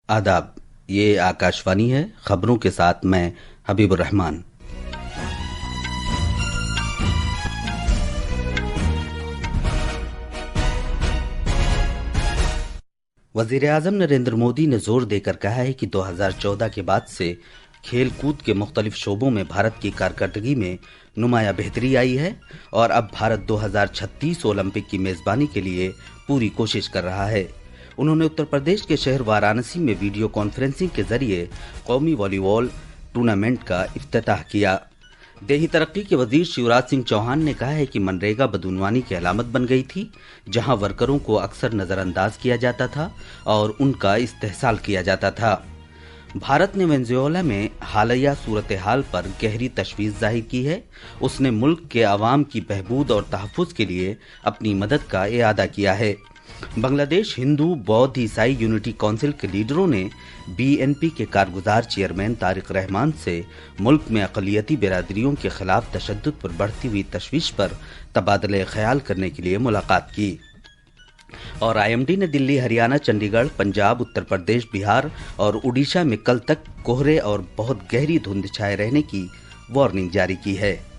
आदाब, ये आकाशवाणी है। खबरों के साथ मैं हबीब रहमान। वजीर आजम नरेंद्र मोदी ने जोर देकर कहा है कि 2014 के बाद से खेल कूद के मुख्तलिफ शोबों में भारत की कारकर्दगी में नुमायां बेहतरी आई है और अब भारत 2036 ओलंपिक की मेजबानी के लिए पूरी कोशिश कर रहा है। उन्होंने उत्तर प्रदेश के शहर वाराणसी में वीडियो कॉन्फ्रेंसिंग के जरिए कौमी वॉलीबॉल टूर्नामेंट का इफ्तिताह किया। देही तरक्की के वजीर शिवराज सिंह चौहान ने कहा है कि मनरेगा बदउनवानी की अलामत बन गई थी, जहां वर्करों को अक्सर नजरअंदाज किया जाता था और उनका इस्तेहसाल किया जाता था। भारत ने वेनेजुएला में हालिया सूरत हाल पर गहरी तशवीश जाहिर की है। उसने मुल्क के अवाम की बहबूद और तहफ़्फ़ुज़ के लिए अपनी मदद का इरादा किया है। बांग्लादेश हिंदू बौद्ध ईसाई यूनिटी काउंसिल के लीडरों ने बीएनपी के कारगुजार चेयरमैन तारिक रहमान से मुल्क में अक़लियती बिरादरियों के खिलाफ तशद्दुद पर बढ़ती हुई तशवीश पर तबादले ख्याल करने के लिए मुलाकात की। और आईएमडी ने दिल्ली, हरियाणा, चंडीगढ़, पंजाब, उत्तर प्रदेश, बिहार और उड़ीसा में कल तक कोहरे और बहुत गहरी धुंध छाए रहने की वार्निंग जारी की है।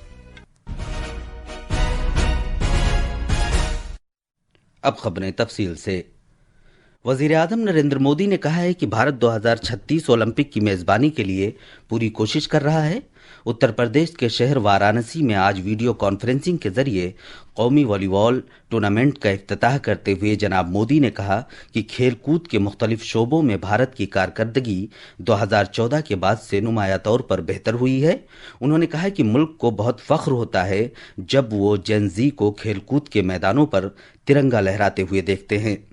अब खबरें तफसील से। वजीर आजम नरेंद्र मोदी ने कहा है कि भारत 2036 ओलंपिक की मेजबानी के लिए पूरी कोशिश कर रहा है। उत्तर प्रदेश के शहर वाराणसी में आज वीडियो कॉन्फ्रेंसिंग के जरिए कौमी वॉलीबॉल टूर्नामेंट का इफ्तिताह करते हुए जनाब मोदी ने कहा कि खेल कूद के मुख्तलिफ शोबों में भारत की कारकर्दगी 2014 के बाद से नुमाया तौर पर बेहतर हुई है। उन्होंने कहा कि मुल्क को बहुत फख्र होता है जब वो जेन ज़ी को खेल कूद के मैदानों पर तिरंगा लहराते हुए देखते हैं।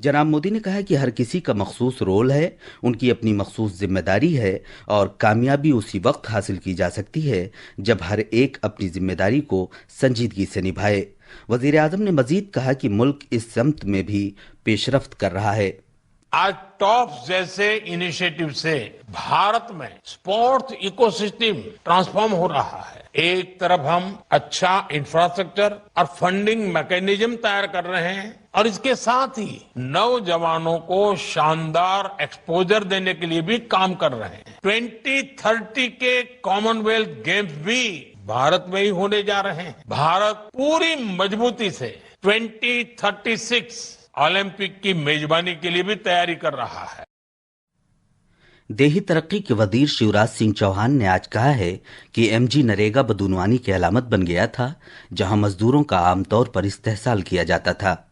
जनाब मोदी ने कहा कि हर किसी का मखसूस रोल है, उनकी अपनी मखसूस जिम्मेदारी है और कामयाबी उसी वक्त हासिल की जा सकती है जब हर एक अपनी जिम्मेदारी को संजीदगी से निभाए। वजीर आजम ने मजीद कहा कि मुल्क इस समत में भी पेशरफ्त कर रहा है। आज टॉप्स जैसे इनिशिएटिव से भारत में स्पोर्ट्स इकोसिस्टम ट्रांसफॉर्म हो रहा है। एक तरफ हम अच्छा इंफ्रास्ट्रक्चर और फंडिंग मैकेनिज्म तैयार कर रहे हैं और इसके साथ ही नौजवानों को शानदार एक्सपोजर देने के लिए भी काम कर रहे हैं। 2030 के कॉमनवेल्थ गेम्स भी भारत में ही होने जा रहे हैं। भारत पूरी मजबूती से 2036 ओलंपिक की मेजबानी के लिए भी तैयारी कर रहा है। देही तरक्की के वजीर शिवराज सिंह चौहान ने आज कहा है कि एमजी नरेगा बदउनवानी की अलामत बन गया था, जहां मजदूरों का आमतौर पर इस्तेहसाल किया जाता था।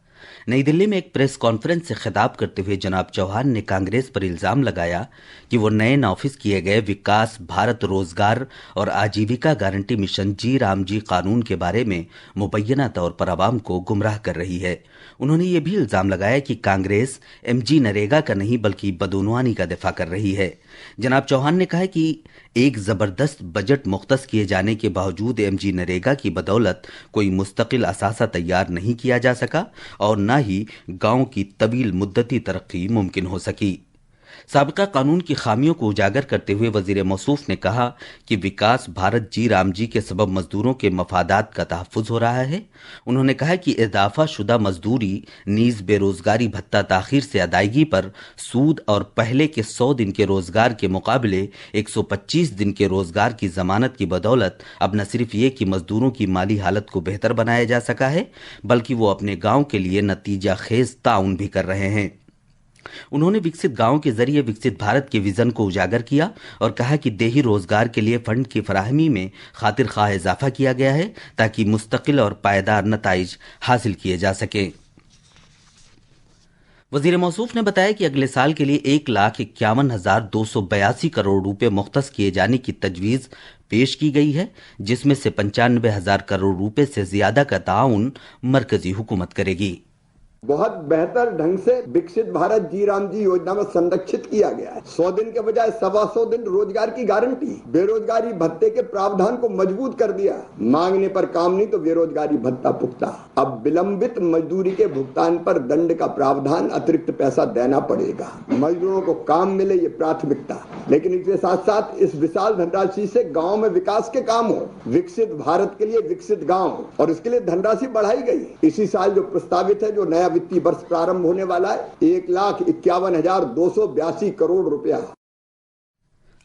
नई दिल्ली में एक प्रेस कॉन्फ्रेंस से खिताब करते हुए जनाब चौहान ने कांग्रेस पर इल्जाम लगाया कि वो नए नाफिज किए गए विकास भारत रोजगार और आजीविका गारंटी मिशन जी राम जी कानून के बारे में मुबैना तौर पर आवाम को गुमराह कर रही है। उन्होंने ये भी इल्जाम लगाया कि कांग्रेस एमजी नरेगा का नहीं बल्कि बदउनवानी का दिफा कर रही है। जनाब चौहान ने कहा कि एक जबरदस्त बजट मुख्तस किए जाने के बावजूद एमजी नरेगा की बदौलत कोई मुस्तकिल असासा तैयार नहीं किया जा सका और न ही गांव की तवील मुद्दती तरक्की मुमकिन हो सकी। साबिका कानून की खामियों को उजागर करते हुए वजीर मौसूफ ने कहा कि विकास भारत जी राम जी के सबब मजदूरों के मफादात का तहफ़्फ़ुज़ हो रहा है। उन्होंने कहा कि इजाफा शुदा मजदूरी नीज़ बेरोजगारी भत्ता ताखीर से अदायगी पर सूद और पहले के 100 दिन के रोजगार के मुकाबले 125 दिन के रोजगार की जमानत की बदौलत अब न सिर्फ ये कि मजदूरों की माली हालत को बेहतर बनाया जा सका है, बल्कि वो अपने गाँव के लिए नतीजा खेज ताउन भी कर रहे हैं। उन्होंने विकसित गांव के जरिए विकसित भारत के विजन को उजागर किया और कहा कि देही रोजगार के लिए फंड की फराहमी में खातिर खाह इजाफा किया गया है ताकि मुस्तकिल और पायदार नताइज हासिल किए जा सके। वजीर मौसूफ ने बताया कि अगले साल के लिए 1,51,282 करोड़ रुपए मुख्तस किए जाने की तजवीज पेश की गई है, जिसमें से 95,000 करोड़ रुपए से ज्यादा का ताउन मरकजी हुकूमत करेगी। बहुत बेहतर ढंग से विकसित भारत जी राम जी योजना में संरक्षित किया गया है। 100 दिन के बजाय 125 दिन रोजगार की गारंटी, बेरोजगारी भत्ते के प्रावधान को मजबूत कर दिया। मांगने पर काम नहीं तो बेरोजगारी भत्ता पुख्ता। अब विलंबित मजदूरी के भुगतान पर दंड का प्रावधान, अतिरिक्त पैसा देना पड़ेगा। मजदूरों को काम मिले ये प्राथमिकता, लेकिन इसके साथ साथ इस विशाल धनराशि से गाँव में विकास के काम हो। विकसित भारत के लिए विकसित गाँव और इसके लिए धनराशि बढ़ाई गई। इसी साल जो प्रस्तावित है, जो नया वित्तीय वर्ष प्रारंभ होने वाला है। 1,51,282 करोड़ रुपया।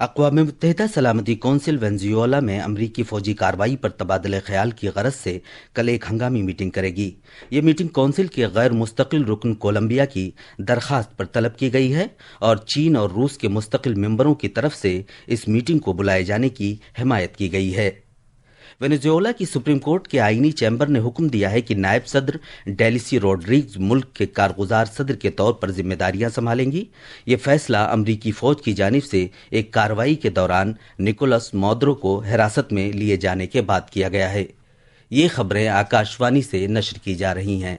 अक़वाम मुत्तहिदा सलामती कौंसिल वेनेजुएला में अमरीकी फौजी कार्रवाई पर तबादले ख्याल की गरज से कल एक हंगामी मीटिंग करेगी। ये मीटिंग कौंसिल के गैर मुस्तकिल रुकन कोलंबिया की दरखास्त पर तलब की गई है और चीन और रूस के मुस्तकिल मेंबरों की तरफ से इस मीटिंग को बुलाए जाने की हिमायत की गई है। वेनेजुएला की सुप्रीम कोर्ट के आईनी चैम्बर ने हुक्म दिया है कि नायब सदर डेलिसी रोड्रिग्स मुल्क के कारगुजार सदर के तौर पर जिम्मेदारियां संभालेंगी। ये फैसला अमरीकी फौज की जानिब से एक कार्रवाई के दौरान निकोलस मादुरो को हिरासत में लिए जाने के बाद किया गया है। ये खबरें आकाशवाणी से नश्र की जा रही हैं।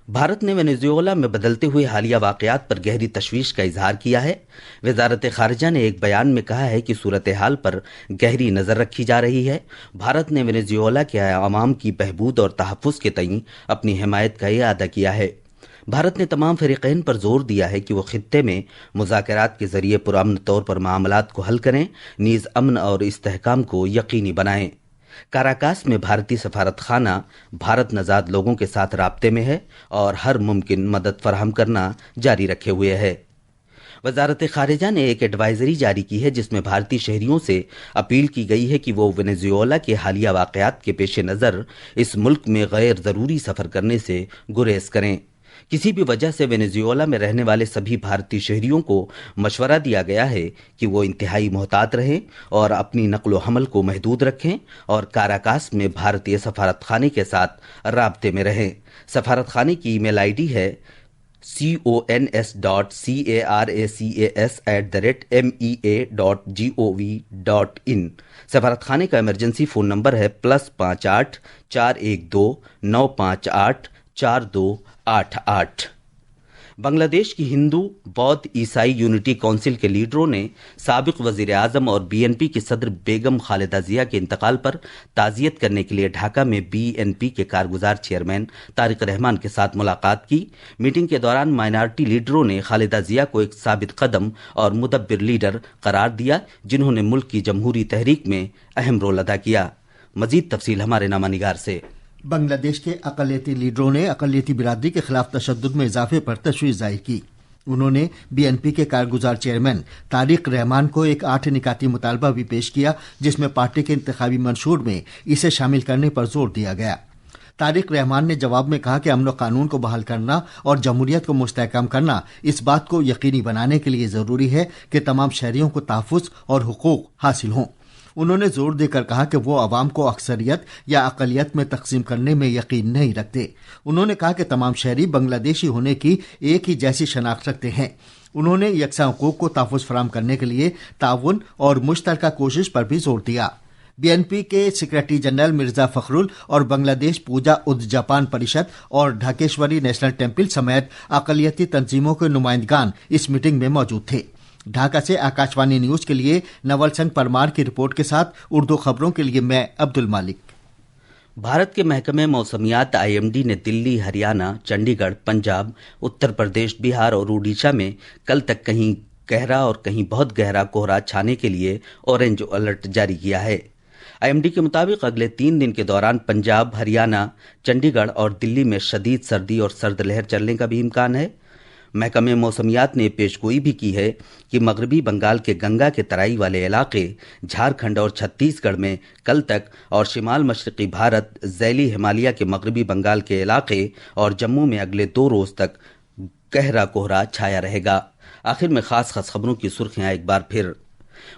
भारत ने वेनेजुएला में बदलते हुए हालिया वाक़यात पर गहरी तशवीश का इजहार किया है। वजारत खारिजा ने एक बयान में कहा है कि सूरत हाल पर गहरी नज़र रखी जा रही है। भारत ने वेनेजुएला के अवाम की बहबूद और तहफ़्फ़ुज़ के तईं अपनी हिमायत का इरादा किया है। भारत ने तमाम फ़रीक़ैन पर जोर दिया है कि वो खित्ते में मुज़ाकरात के ज़रिए पुरअमन तौर पर मामलात को हल करें, नीज़ अमन और इस्तेहकाम को यकीनी बनाएं। काराकास में भारतीय सफारत खाना भारत नज़ाद लोगों के साथ राब्ते में है और हर मुमकिन मदद फराहम करना जारी रखे हुए है। वजारत खारिजा ने एक एडवाइजरी जारी की है जिसमें भारतीय शहरियों से अपील की गई है कि वो वेनेजुएला के हालिया वाक़यात के पेश नज़र इस मुल्क में गैर ज़रूरी सफ़र करने से गुरेज करें। किसी भी वजह से वेनेजुएला में रहने वाले सभी भारतीय शहरियों को मशवरा दिया गया है कि वो इंतहाई मोहतात रहें और अपनी नक्ल हमल को महदूद रखें और काराकास में भारतीय सफारत खाने के साथ राब्ते में रहें। सफारत खाने की ईमेल आईडी है cons.cas@mea.gov.in। सफारत खाने का इमरजेंसी फ़ोन नंबर है +58 412 958 4288। बांग्लादेश की हिंदू बौद्ध ईसाई यूनिटी काउंसिल के लीडरों ने साबिक वजीर आजम और बीएनपी की सदर बेगम खालिदा जिया के इंतकाल पर ताज़ियत करने के लिए ढाका में बीएनपी के कारगुजार चेयरमैन तारिक रहमान के साथ मुलाकात की। मीटिंग के दौरान माइनॉरिटी लीडरों ने खालिदा जिया को एक साबित कदम और मुदब्बिर लीडर करार दिया जिन्होंने मुल्क की जमहूरी तहरीक में अहम रोल अदा किया। मजीद तफसील हमारे नामानिगार से। बांग्लादेश के अक़लियती लीडरों ने अक़लियती बिरादरी के खिलाफ तशद्दुद में इजाफे पर तशवीश जाहिर की। उन्होंने बीएनपी के कारगुजार चेयरमैन तारिक रहमान को एक 8 निकाती मुतालबा भी पेश किया जिसमें पार्टी के इंतखाबी मंशूर में इसे शामिल करने पर जोर दिया गया। तारिक रहमान ने जवाब में कहा कि अमन व कानून को बहाल करना और जमहूरियत को मुस्तहकम करना इस बात को यकीनी बनाने के लिए ज़रूरी है कि तमाम शहरियों को तहफ़्फ़ुज़ और हुकूक हासिल हों। उन्होंने जोर देकर कहा कि वो अवाम को अक्सरियत या अक़लियत में तकसीम करने में यकीन नहीं रखते। उन्होंने कहा कि तमाम शहरी बांग्लादेशी होने की एक ही जैसी शनाख्त रखते हैं। उन्होंने यकसा हुकूक को तहफ़्फ़ुज़ फराहम करने के लिए ताउन और मुश्तरका कोशिश पर भी जोर दिया। बीएनपी के सेक्रेटरी जनरल मिर्जा फखरुल और बांग्लादेश पूजा उद्जापान परिषद और ढाकेश्वरी नेशनल टेम्पल समेत अक़लियती तंजीमों के नुमाइंदगान इस मीटिंग में मौजूद थे। ढाका से आकाशवाणी न्यूज के लिए नवल संग परमार की रिपोर्ट के साथ उर्दू खबरों के लिए मैं अब्दुल मालिक। भारत के महकमे मौसमियात आईएमडी ने दिल्ली, हरियाणा, चंडीगढ़, पंजाब, उत्तर प्रदेश, बिहार और उड़ीसा में कल तक कहीं गहरा और कहीं बहुत गहरा कोहरा छाने के लिए ऑरेंज अलर्ट जारी किया है। आईएमडी के मुताबिक अगले 3 दिन के दौरान पंजाब, हरियाणा, चंडीगढ़ और दिल्ली में शदीद सर्दी और सर्द लहर चलने का भी इम्कान है। महकमे मौसमियात ने पेशगोई भी की है कि मगरबी बंगाल के गंगा के तराई वाले इलाके, झारखंड और छत्तीसगढ़ में कल तक और शिमाल मशरक़ी भारत, ज़ैली हिमालय के मगरबी बंगाल के इलाके और जम्मू में अगले 2 रोज़ तक गहरा कोहरा छाया रहेगा। आखिर में खास खबरों की सुर्खियां एक बार फिर।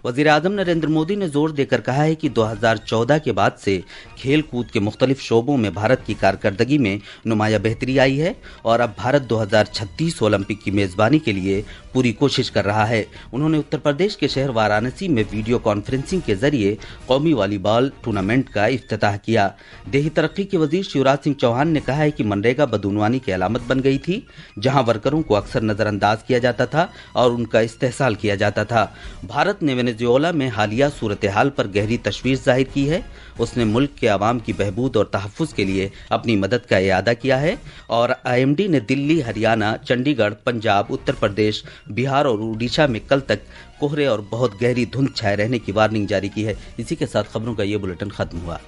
वज़ीर आज़म नरेंद्र मोदी ने जोर देकर कहा है कि 2014 के बाद से खेल कूद के मुख्तलिफ शोबों में भारत की कारकर्दगी में नुमाया बेहतरी आई है और अब भारत 2036 ओलंपिक की मेज़बानी के लिए पूरी कोशिश कर रहा है। उन्होंने उत्तर प्रदेश के शहर वाराणसी में वीडियो कॉन्फ्रेंसिंग के जरिए कौमी वॉलीबॉल टूर्नामेंट का इफ्तिताह किया। देही तरक्की के वजीर शिवराज सिंह चौहान ने कहा है कि मनरेगा बदउनवानी की अलामत बन गई थी, जहां वर्करों को अक्सर नजरअंदाज किया जाता था और उनका इस्तेहसाल किया जाता था। भारत ने वेनेजुएला में हालिया सूरत हाल पर गहरी तशवीश जाहिर की है। उसने मुल्क के अवाम की बहबूद और तहफ़्फ़ुज़ के लिए अपनी मदद का इरादा किया है और आईएमडी ने दिल्ली, हरियाणा, चंडीगढ़, पंजाब, उत्तर प्रदेश, बिहार और उड़ीसा में कल तक कोहरे और बहुत गहरी धुंध छाए रहने की वार्निंग जारी की है। इसी के साथ खबरों का ये बुलेटिन खत्म हुआ।